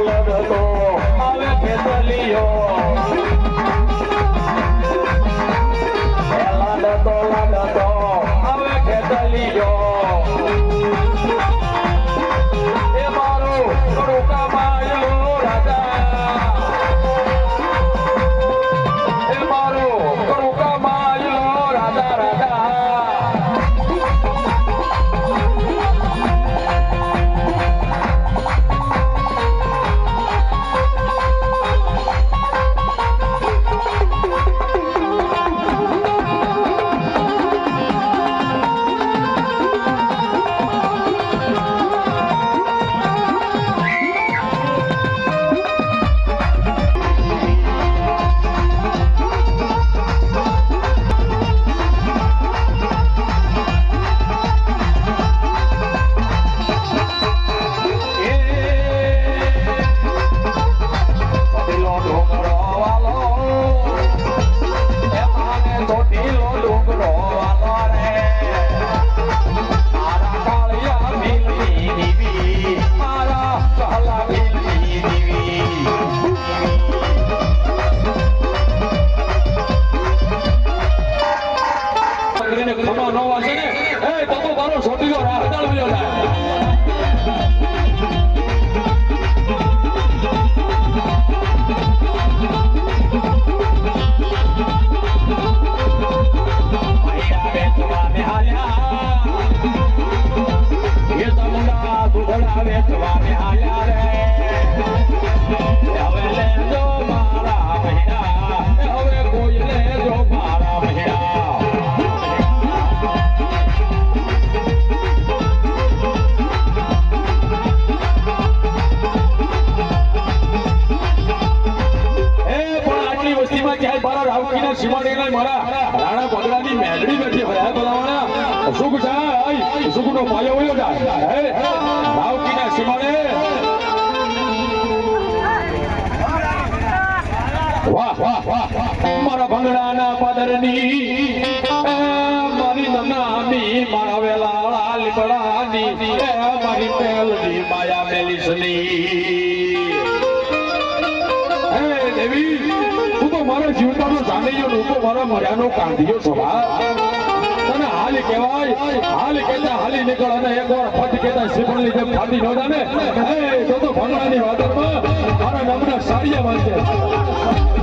લડતો આવે ખેતલીઓ લડતો આવે ખેતલીઓ એ મારો કડુકા માયલો રાજા એ મારો કડુકા માયલો રાજા રાજા મારા ભંગડાના પાદરની મારી નાની મારા વેલા લીબડાની મારી મેલડી માયા મેલિસની હે દેવી તું તો મારા જીવતાનો જાણીયો રૂપો મારા મર્યાનો કાંધીયો સ્વભાવ તને હાલી કહેવાય હાલી કહેતા હાલી નીકળ અને એકવાર ફટ કહેતા શિવણની જેમ ફાટી ન જાને તો ભંગડાની વાદળમાં મારા નામના સાડિયા વાંચે